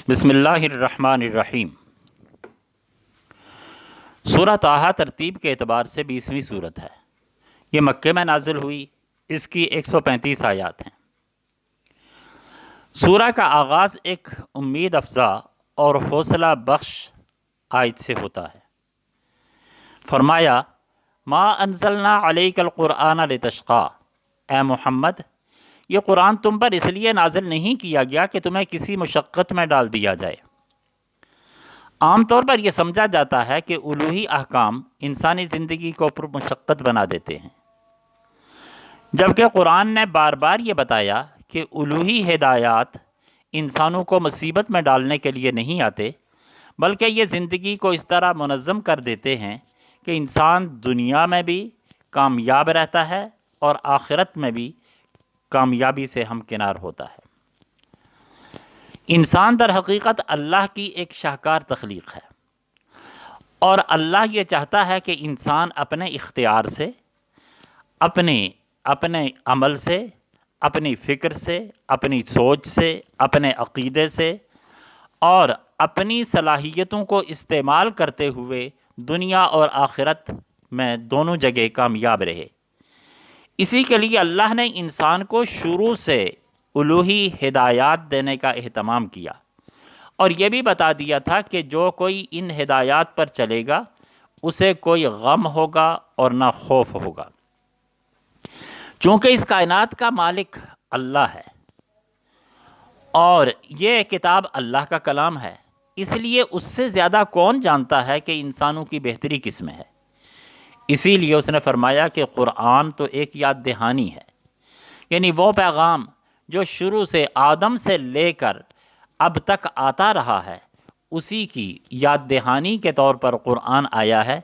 بسم اللہ الرحمن الرحیم۔ سورہ طٰہٰ ترتیب کے اعتبار سے 20ویں سورت ہے۔ یہ مکے میں نازل ہوئی، اس کی 135 آیات ہیں۔ سورہ کا آغاز ایک امید افزا اور حوصلہ بخش آیت سے ہوتا ہے۔ فرمایا ما انزلنا علیک القرآن لتشقی، اے محمد یہ قرآن تم پر اس لیے نازل نہیں کیا گیا کہ تمہیں کسی مشقت میں ڈال دیا جائے۔ عام طور پر یہ سمجھا جاتا ہے کہ الوہی احکام انسانی زندگی کو پر مشقت بنا دیتے ہیں، جبکہ قرآن نے بار بار یہ بتایا کہ الوہی ہدایات انسانوں کو مصیبت میں ڈالنے کے لیے نہیں آتے، بلکہ یہ زندگی کو اس طرح منظم کر دیتے ہیں کہ انسان دنیا میں بھی کامیاب رہتا ہے اور آخرت میں بھی کامیابی سے ہمکنار ہوتا ہے۔ انسان در حقیقت اللہ کی ایک شاہکار تخلیق ہے، اور اللہ یہ چاہتا ہے کہ انسان اپنے اختیار سے، اپنے عمل سے، اپنی فکر سے، اپنی سوچ سے، اپنے عقیدے سے اور اپنی صلاحیتوں کو استعمال کرتے ہوئے دنیا اور آخرت میں دونوں جگہ کامیاب رہے۔ اسی کے لیے اللہ نے انسان کو شروع سے الوہی ہدایات دینے کا اہتمام کیا، اور یہ بھی بتا دیا تھا کہ جو کوئی ان ہدایات پر چلے گا اسے کوئی غم ہوگا اور نہ خوف ہوگا۔ چونکہ اس کائنات کا مالک اللہ ہے اور یہ کتاب اللہ کا کلام ہے، اس لیے اس سے زیادہ کون جانتا ہے کہ انسانوں کی بہتری کس میں ہے۔ اسی لیے اس نے فرمایا کہ قرآن تو ایک یاد دہانی ہے، یعنی وہ پیغام جو شروع سے آدم سے لے کر اب تک آتا رہا ہے، اسی کی یاد دہانی کے طور پر قرآن آیا ہے،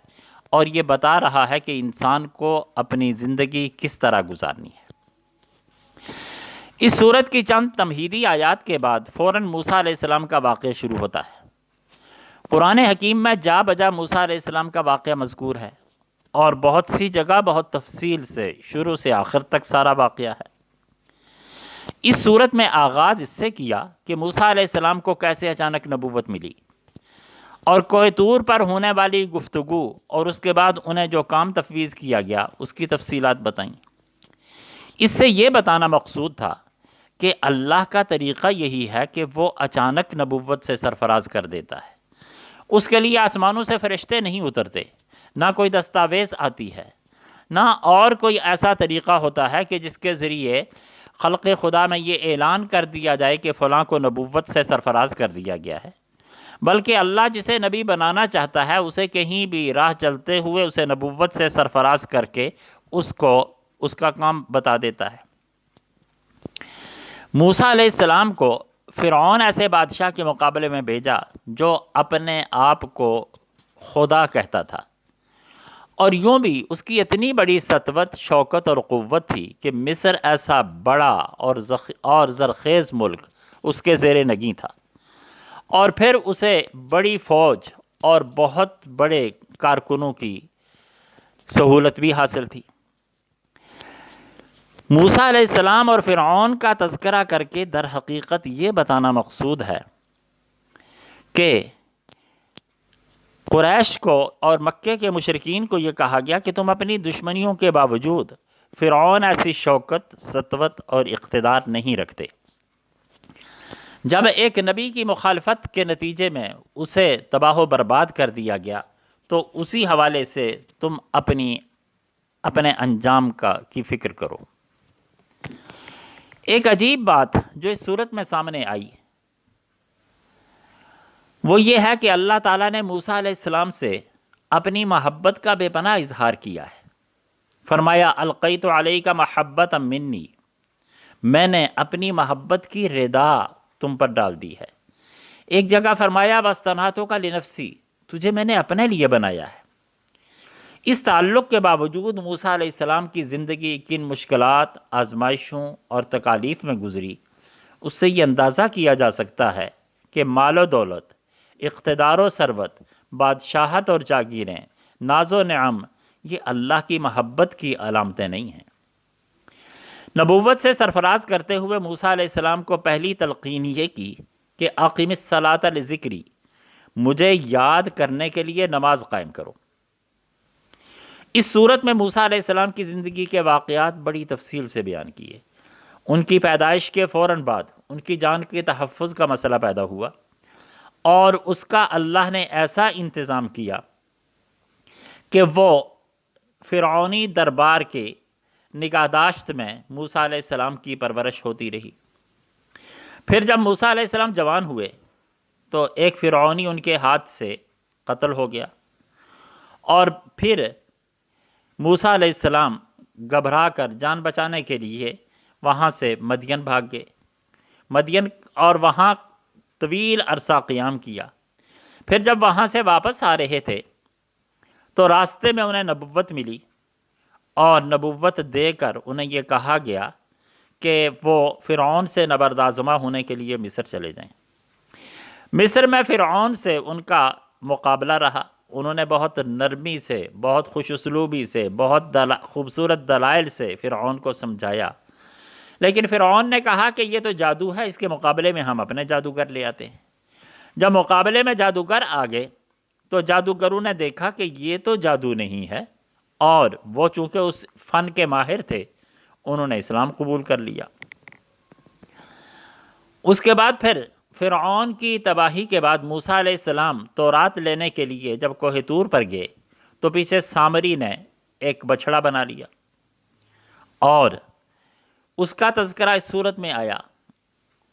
اور یہ بتا رہا ہے کہ انسان کو اپنی زندگی کس طرح گزارنی ہے۔ اس سورت کی چند تمہیدی آیات کے بعد فوراً موسیٰ علیہ السلام کا واقعہ شروع ہوتا ہے۔ قرآن حکیم میں جا بجا موسیٰ علیہ السلام کا واقعہ مذکور ہے، اور بہت سی جگہ بہت تفصیل سے شروع سے آخر تک سارا واقعہ ہے۔ اس صورت میں آغاز اس سے کیا کہ موسیٰ علیہ السلام کو کیسے اچانک نبوت ملی، اور کوہ طور پر ہونے والی گفتگو اور اس کے بعد انہیں جو کام تفویض کیا گیا اس کی تفصیلات بتائیں۔ اس سے یہ بتانا مقصود تھا کہ اللہ کا طریقہ یہی ہے کہ وہ اچانک نبوت سے سرفراز کر دیتا ہے۔ اس کے لیے آسمانوں سے فرشتے نہیں اترتے، نہ کوئی دستاویز آتی ہے، نہ اور کوئی ایسا طریقہ ہوتا ہے کہ جس کے ذریعے خلق خدا میں یہ اعلان کر دیا جائے کہ فلاں کو نبوت سے سرفراز کر دیا گیا ہے، بلکہ اللہ جسے نبی بنانا چاہتا ہے اسے کہیں بھی راہ چلتے ہوئے اسے نبوت سے سرفراز کر کے اس کا کام بتا دیتا ہے۔ موسیٰ علیہ السلام کو فرعون ایسے بادشاہ کے مقابلے میں بھیجا جو اپنے آپ کو خدا کہتا تھا، اور یوں بھی اس کی اتنی بڑی سطوت، شوکت اور قوت تھی کہ مصر ایسا بڑا اور زرخیز ملک اس کے زیر نگیں تھا، اور پھر اسے بڑی فوج اور بہت بڑے کارکنوں کی سہولت بھی حاصل تھی۔ موسیٰ علیہ السلام اور فرعون کا تذکرہ کر کے در حقیقت یہ بتانا مقصود ہے کہ قریش کو اور مکے کے مشرکین کو یہ کہا گیا کہ تم اپنی دشمنیوں کے باوجود فرعون ایسی شوکت، سطوت اور اقتدار نہیں رکھتے۔ جب ایک نبی کی مخالفت کے نتیجے میں اسے تباہ و برباد کر دیا گیا تو اسی حوالے سے تم اپنے انجام کی فکر کرو۔ ایک عجیب بات جو اس صورت میں سامنے آئی وہ یہ ہے کہ اللہ تعالیٰ نے موسیٰ علیہ السلام سے اپنی محبت کا بے پناہ اظہار کیا ہے۔ فرمایا القیت علیک محبۃ منی، میں نے اپنی محبت کی رضا تم پر ڈال دی ہے۔ ایک جگہ فرمایا واصطنعتک لنفسی، تجھے میں نے اپنے لیے بنایا ہے۔ اس تعلق کے باوجود موسیٰ علیہ السلام کی زندگی کن مشکلات، آزمائشوں اور تکالیف میں گزری، اس سے یہ اندازہ کیا جا سکتا ہے کہ مال و دولت، اقتدار و ثروت، بادشاہت اور جاگیریں، ناز و نعم یہ اللہ کی محبت کی علامتیں نہیں ہیں۔ نبوت سے سرفراز کرتے ہوئے موسیٰ علیہ السلام کو پہلی تلقین یہ کی کہ اقیم الصلاۃ لذکری، مجھے یاد کرنے کے لیے نماز قائم کرو۔ اس صورت میں موسیٰ علیہ السلام کی زندگی کے واقعات بڑی تفصیل سے بیان کیے۔ ان کی پیدائش کے فوراً بعد ان کی جان کے تحفظ کا مسئلہ پیدا ہوا، اور اس کا اللہ نے ایسا انتظام کیا کہ وہ فرعونی دربار کے نگہداشت میں موسیٰ علیہ السلام کی پرورش ہوتی رہی۔ پھر جب موسیٰ علیہ السلام جوان ہوئے تو ایک فرعونی ان کے ہاتھ سے قتل ہو گیا، اور پھر موسیٰ علیہ السلام گھبرا کر جان بچانے کے لیے وہاں سے مدین بھاگ گئے، مدین، اور وہاں طویل عرصہ قیام کیا۔ پھر جب وہاں سے واپس آ رہے تھے تو راستے میں انہیں نبوت ملی، اور نبوت دے کر انہیں یہ کہا گیا کہ وہ فرعون سے نبرد آزما ہونے کے لیے مصر چلے جائیں۔ مصر میں فرعون سے ان کا مقابلہ رہا۔ انہوں نے بہت نرمی سے، بہت خوش اسلوبی سے، بہت خوبصورت دلائل سے فرعون کو سمجھایا، لیکن فرعون نے کہا کہ یہ تو جادو ہے، اس کے مقابلے میں ہم اپنے جادوگر لے آتے ہیں۔ جب مقابلے میں جادوگر آ گئے تو جادوگروں نے دیکھا کہ یہ تو جادو نہیں ہے، اور وہ چونکہ اس فن کے ماہر تھے، انہوں نے اسلام قبول کر لیا۔ اس کے بعد پھر فرعون کی تباہی کے بعد موسیٰ علیہ السلام تورات لینے کے لیے جب کوہ طور پر گئے تو پیچھے سامری نے ایک بچھڑا بنا لیا، اور اس کا تذکرہ اس صورت میں آیا،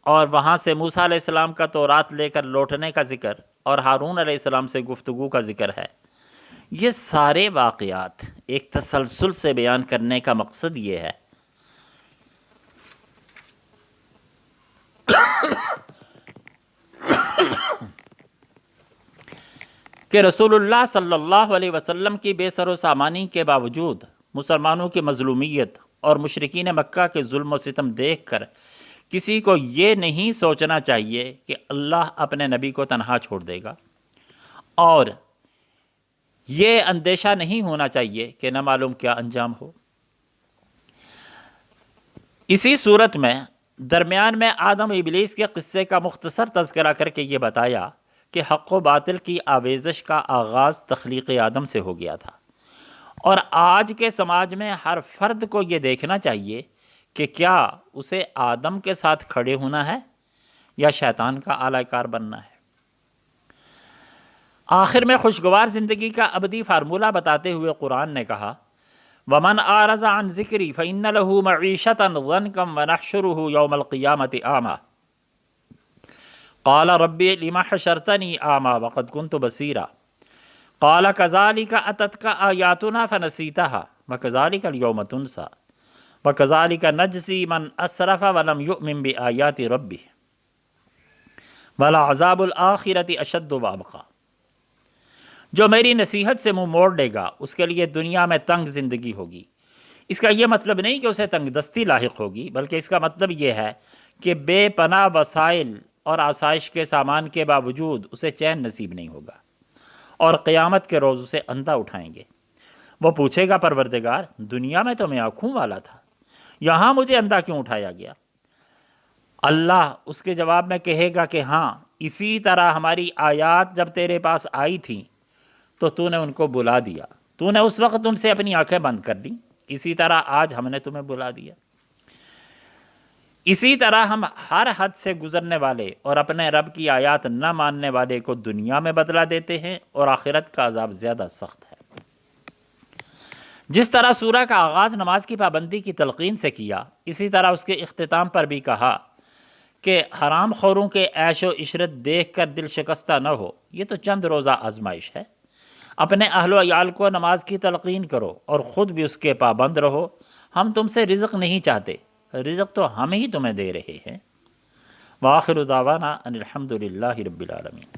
اور وہاں سے موسیٰ علیہ السلام کا تورات لے کر لوٹنے کا ذکر اور ہارون علیہ السلام سے گفتگو کا ذکر ہے۔ یہ سارے واقعات ایک تسلسل سے بیان کرنے کا مقصد یہ ہے کہ رسول اللہ صلی اللہ علیہ وسلم کی بے سر و سامانی کے باوجود مسلمانوں کی مظلومیت اور مشرکین مکہ کے ظلم و ستم دیکھ کر کسی کو یہ نہیں سوچنا چاہیے کہ اللہ اپنے نبی کو تنہا چھوڑ دے گا، اور یہ اندیشہ نہیں ہونا چاہیے کہ نہ معلوم کیا انجام ہو۔ اسی صورت میں درمیان میں آدم و ابلیس کے قصے کا مختصر تذکرہ کر کے یہ بتایا کہ حق و باطل کی آویزش کا آغاز تخلیق آدم سے ہو گیا تھا، اور آج کے سماج میں ہر فرد کو یہ دیکھنا چاہیے کہ کیا اسے آدم کے ساتھ کھڑے ہونا ہے یا شیطان کا اعلی کار بننا ہے۔ آخر میں خوشگوار زندگی کا ابدی فارمولہ بتاتے ہوئے قرآن نے کہا وَمَنْ أَعْرَضَ عَنْ ذِكْرِي فَإِنَّ لَهُ مَعِيشَةً ضَنْكًا وَنَحْشُرُهُ يَوْمَ الْقِيَامَةِ أَعْمَى قَالَ رَبِّ لِمَ حَشَرْتَنِي أَعْمَى وَقَدْ كُنْتُ بَصِيرًا قَالَ كَذَلِكَ أَتَتْكَ آيَاتُنَا فَنَسِيتَهَا وَكَذَلِكَ الْيَوْمَ تُنْسَى وَكَذَلِكَ نَجْزِي مَنْ أَسْرَفَ وَلَمْ يُؤْمِنْ بِآيَاتِ رَبِّهِ وَلَعَذَابُ الْآخِرَةِ أَشَدُّ وَأَبْقَىٰ۔ جو میری نصیحت سے منہ موڑ لے گا اس کے لیے دنیا میں تنگ زندگی ہوگی۔ اس کا یہ مطلب نہیں کہ اسے تنگ دستی لاحق ہوگی، بلکہ اس کا مطلب یہ ہے کہ بے پناہ وسائل اور آسائش کے سامان کے باوجود اسے چین نصیب نہیں ہوگا، اور قیامت کے روز اسے اندھا اٹھائیں گے۔ وہ پوچھے گا پروردگار دنیا میں تو میں آنکھوں والا تھا، یہاں مجھے اندھا کیوں اٹھایا گیا؟ اللہ اس کے جواب میں کہے گا کہ ہاں، اسی طرح ہماری آیات جب تیرے پاس آئی تھیں تو تو نے ان کو بلا دیا، تو نے اس وقت ان سے اپنی آنکھیں بند کر لی، اسی طرح آج ہم نے تمہیں بلا دیا۔ اسی طرح ہم ہر حد سے گزرنے والے اور اپنے رب کی آیات نہ ماننے والے کو دنیا میں بدلہ دیتے ہیں، اور آخرت کا عذاب زیادہ سخت ہے۔ جس طرح سورہ کا آغاز نماز کی پابندی کی تلقین سے کیا، اسی طرح اس کے اختتام پر بھی کہا کہ حرام خوروں کے عیش و عشرت دیکھ کر دل شکستہ نہ ہو، یہ تو چند روزہ آزمائش ہے۔ اپنے اہل و عیال کو نماز کی تلقین کرو اور خود بھی اس کے پابند رہو۔ ہم تم سے رزق نہیں چاہتے، رزق تو ہم ہی تمہیں دے رہے ہیں۔ وآخر دعوانا ان الحمد للہ رب العالمین۔